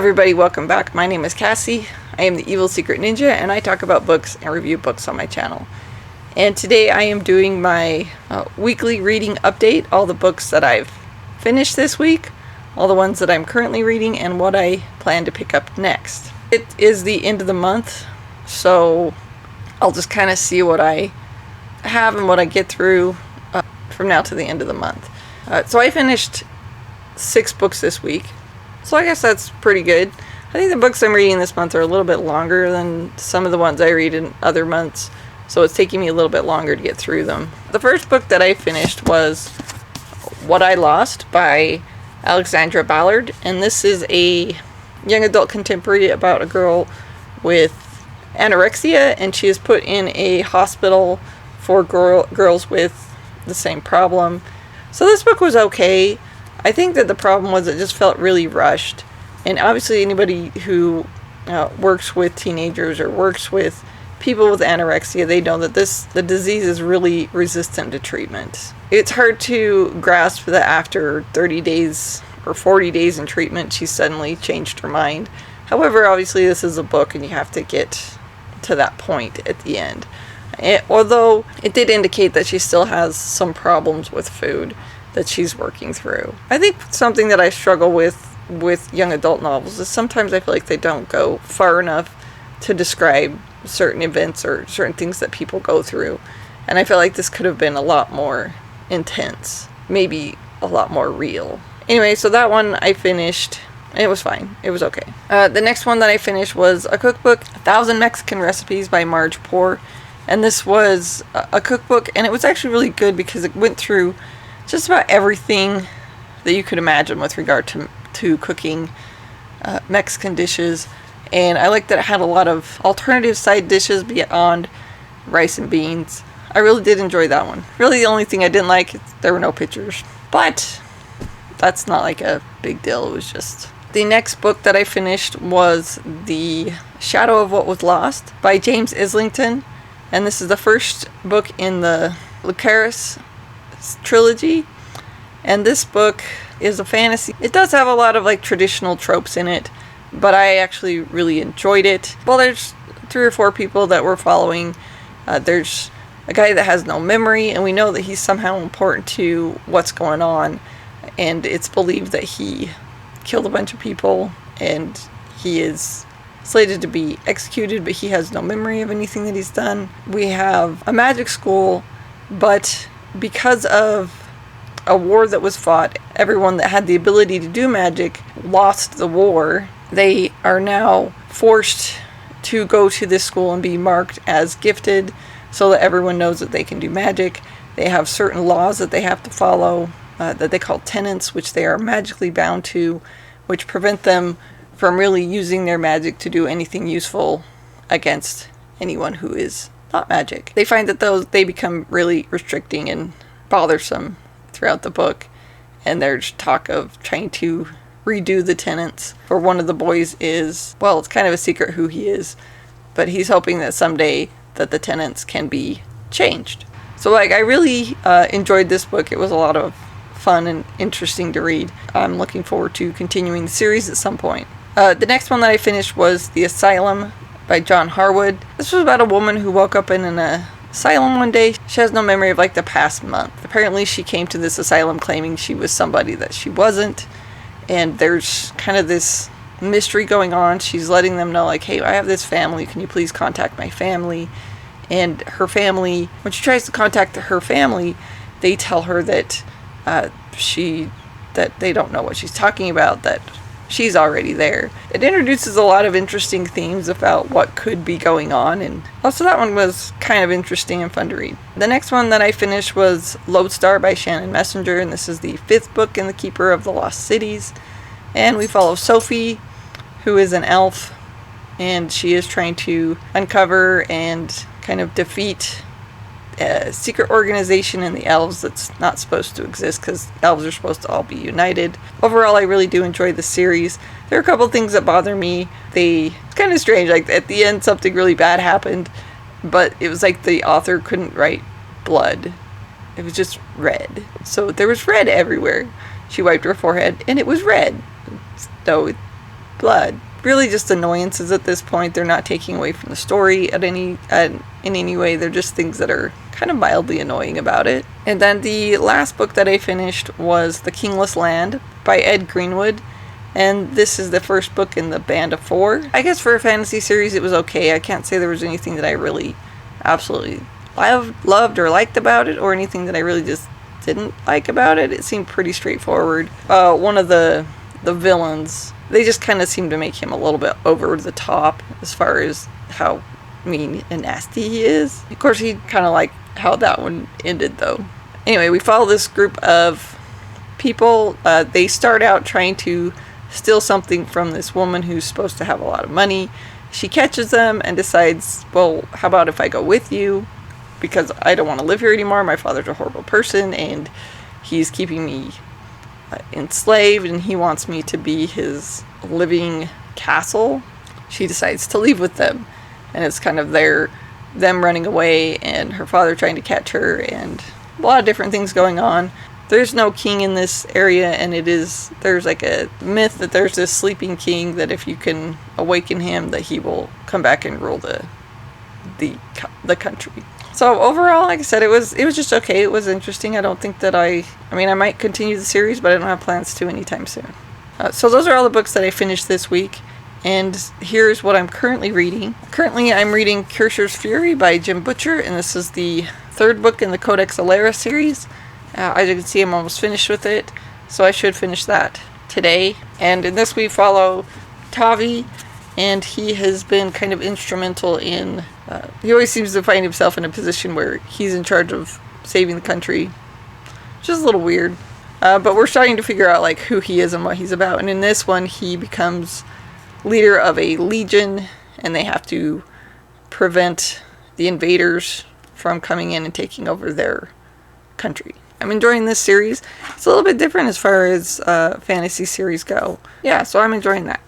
everybody, welcome back. My name is Cassie. I am the Evil Secret Ninja, and I talk about books and review books on my channel. And today I am doing my weekly reading update, all the books that I've finished this week, all the ones that I'm currently reading, and what I plan to pick up next. It is the end of the month, so I'll just kind of see what I have and what I get through from now to the end of the month. So I finished 6 books this week. So I guess that's pretty good. I think the books I'm reading this month are a little bit longer than some of the ones I read in other months, so it's taking me a little bit longer to get through them. The first book that I finished was What I Lost by Alexandra Ballard, and this is a young adult contemporary about a girl with anorexia, and she is put in a hospital for girls with the same problem. So this book was okay. I think that the problem was it just felt really rushed, and obviously anybody who works with teenagers or works with people with anorexia, they know that the disease is really resistant to treatment. It's hard to grasp that after 30 days or 40 days in treatment she suddenly changed her mind. However, obviously this is a book and you have to get to that point at the end. Although it did indicate that she still has some problems with food that she's working through. I think something that I struggle with young adult novels is sometimes I feel like they don't go far enough to describe certain events or certain things that people go through. And I feel like this could have been a lot more intense, maybe a lot more real. Anyway, so that one I finished, and it was fine. It was okay. The next one that I finished was a cookbook, 1,000 Mexican Recipes by Marge, Poore. And this was a cookbook, and it was actually really good because it went through just about everything that you could imagine with regard to cooking Mexican dishes. And I liked that it had a lot of alternative side dishes beyond rice and beans. I really did enjoy that one. Really the only thing I didn't like is there were no pictures. But that's not like a big deal. It was just... The next book that I finished was The Shadow of What Was Lost by James Islington. And this is the first book in the Lucaris trilogy, and this book is a fantasy. It does have a lot of like traditional tropes in it, but I actually really enjoyed it. Well, there's 3 or 4 people that we're following. There's a guy that has no memory, and we know that he's somehow important to what's going on, and it's believed that he killed a bunch of people and he is slated to be executed, but he has no memory of anything that he's done. We have a magic school, but because of a war that was fought, everyone that had the ability to do magic lost the war. They are now forced to go to this school and be marked as gifted so that everyone knows that they can do magic. They have certain laws that they have to follow that they call tenets, which they are magically bound to, which prevent them from really using their magic to do anything useful against anyone who is not magic. They find that they become really restricting and bothersome throughout the book, and there's talk of trying to redo the tenets. For one of the boys is, well, it's kind of a secret who he is, but he's hoping that someday that the tenets can be changed. So like, I really enjoyed this book. It was a lot of fun and interesting to read. I'm looking forward to continuing the series at some point. The next one that I finished was The Asylum by John Harwood. This was about a woman who woke up in an asylum one day. She has no memory of like the past month. Apparently she came to this asylum claiming she was somebody that she wasn't, and there's kind of this mystery going on. She's letting them know like, hey, I have this family, can you please contact my family? And her family, when she tries to contact her family, they tell her that that they don't know what she's talking about, that she's already there. It introduces a lot of interesting themes about what could be going on, and also that one was kind of interesting and fun to read. The next one that I finished was Lodestar by Shannon Messenger, and this is the 5th book in the Keeper of the Lost Cities. And we follow Sophie, who is an elf, and she is trying to uncover and kind of defeat a secret organization in the elves that's not supposed to exist, because elves are supposed to all be united. Overall, I really do enjoy the series. There are a couple things that bother me. It's kind of strange, like at the end something really bad happened, but it was like the author couldn't write blood. It was just red. So there was red everywhere. She wiped her forehead and it was red. So it blood. Really just annoyances at this point. They're not taking away from the story in any way. They're just things that are kind of mildly annoying about it. And then the last book that I finished was The Kingless Land by Ed Greenwood. And this is the first book in the Band of Four. I guess for a fantasy series it was okay. I can't say there was anything that I really absolutely loved or liked about it, or anything that I really just didn't like about it. It seemed pretty straightforward. One of the villains, they just kind of seemed to make him a little bit over the top as far as how mean and nasty he is. Of course, he kind of like how that one ended, though. Anyway, we follow this group of people. They start out trying to steal something from this woman who's supposed to have a lot of money. She catches them and decides, well, how about if I go with you? Because I don't want to live here anymore. My father's a horrible person, and he's keeping me enslaved, and he wants me to be his living castle. She decides to leave with them, and it's kind of them running away and her father trying to catch her, and a lot of different things going on. There's no king in this area, and there's like a myth that there's this sleeping king that if you can awaken him, that he will come back and rule the country. So overall, like I said, it was just okay. It was interesting. I don't think that I might continue the series, but I don't have plans to anytime soon. So those are all the books that I finished this week, and here's what I'm currently reading. Currently, I'm reading Cursher's Fury by Jim Butcher, and this is the third book in the Codex Alera series. As you can see, I'm almost finished with it, so I should finish that today. And in this, we follow Tavi, and he has been kind of instrumental in... he always seems to find himself in a position where he's in charge of saving the country. Just a little weird. But we're starting to figure out like who he is and what he's about. And in this one, he becomes leader of a legion, and they have to prevent the invaders from coming in and taking over their country. I'm enjoying this series. It's a little bit different as far as fantasy series go. Yeah, so I'm enjoying that.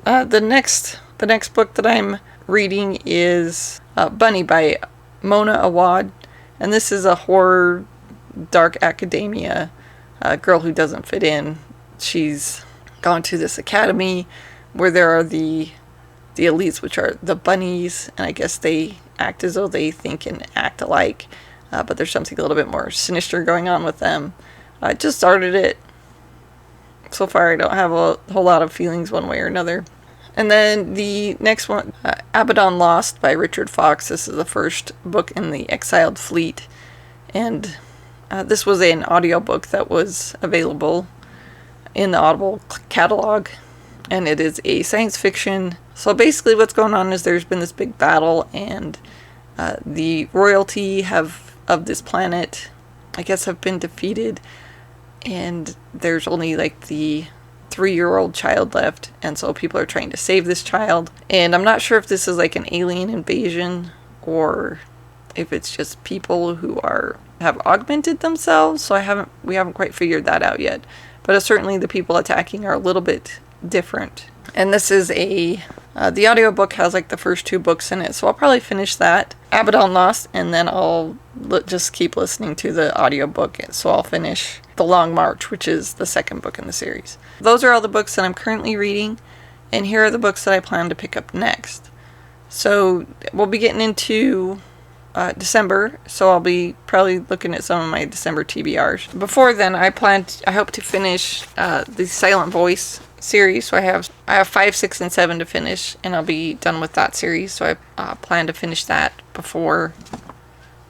The next book that I'm reading is Bunny by Mona Awad, and this is a horror, dark academia girl who doesn't fit in. She's gone to this academy where there are the elites, which are the bunnies, and I guess they act as though they think and act alike, but there's something a little bit more sinister going on with them. I just started it. So far I don't have a whole lot of feelings one way or another. And then the next one, Abaddon Lost by Richard Fox. This is the first book in the Exiled Fleet. And this was an audiobook that was available in the Audible catalog. And it is a science fiction. So basically what's going on is there's been this big battle, and the royalty of this planet, I guess, have been defeated. And there's only like the 3-year-old child left, and so people are trying to save this child. And I'm not sure if this is like an alien invasion or if it's just people who have augmented themselves. So we haven't quite figured that out yet. But certainly the people attacking are a little bit different. And this is the audiobook has like the first 2 books in it, so I'll probably finish that, Abaddon Lost, and then I'll just keep listening to the audiobook. So I'll finish The Long March, which is the second book in the series. Those are all the books that I'm currently reading, and here are the books that I plan to pick up next. So we'll be getting into December, so I'll be probably looking at some of my December TBRs. Before then, I hope to finish the Silent Voice series. So I have 5, 6, and 7 to finish, and I'll be done with that series. So I plan to finish that before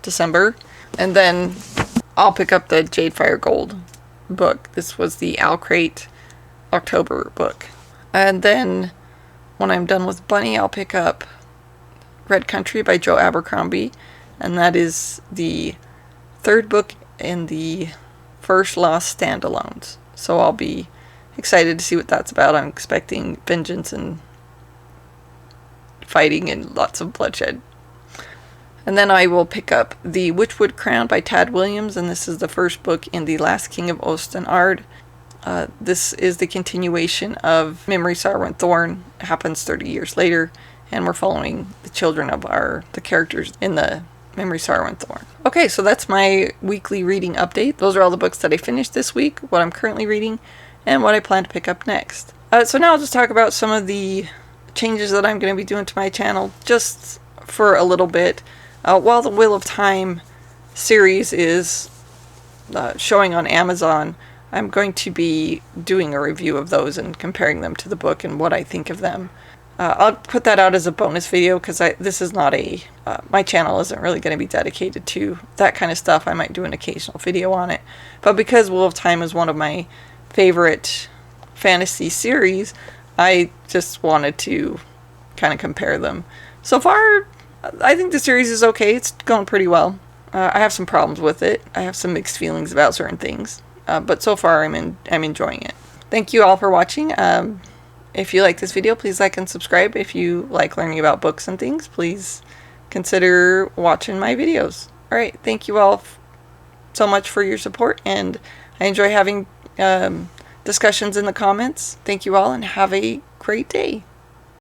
December, and then I'll pick up the Jade Fire Gold book. This was the Alcrate October book. And then when I'm done with Bunny, I'll pick up Red Country by Joe Abercrombie, and that is the 3rd book in the first Lost standalones. So I'll be excited to see what that's about. I'm expecting vengeance and fighting and lots of bloodshed. And then I will pick up the Witchwood Crown by Tad Williams, and this is the first book in The Last King of Osten Ard. This is the continuation of Memory, Sorrow, and Thorn. It happens 30 years later, and we're following the children of the characters in the Memory, Sorrow, and Thorn. Okay, so that's my weekly reading update. Those are all the books that I finished this week, what I'm currently reading, and what I plan to pick up next. So now I'll just talk about some of the changes that I'm going to be doing to my channel just for a little bit. While the Wheel of Time series is showing on Amazon, I'm going to be doing a review of those and comparing them to the book and what I think of them. I'll put that out as a bonus video because this is not a... my channel isn't really going to be dedicated to that kind of stuff. I might do an occasional video on it. But because Wheel of Time is one of my favorite fantasy series, I just wanted to kind of compare them. So far, I think the series is okay. It's going pretty well. I have some problems with it. I have some mixed feelings about certain things. But so far, I'm enjoying it. Thank you all for watching. If you like this video, please like and subscribe. If you like learning about books and things, please consider watching my videos. Alright, thank you all so much for your support, and I enjoy having discussions in the comments. Thank you all, and have a great day.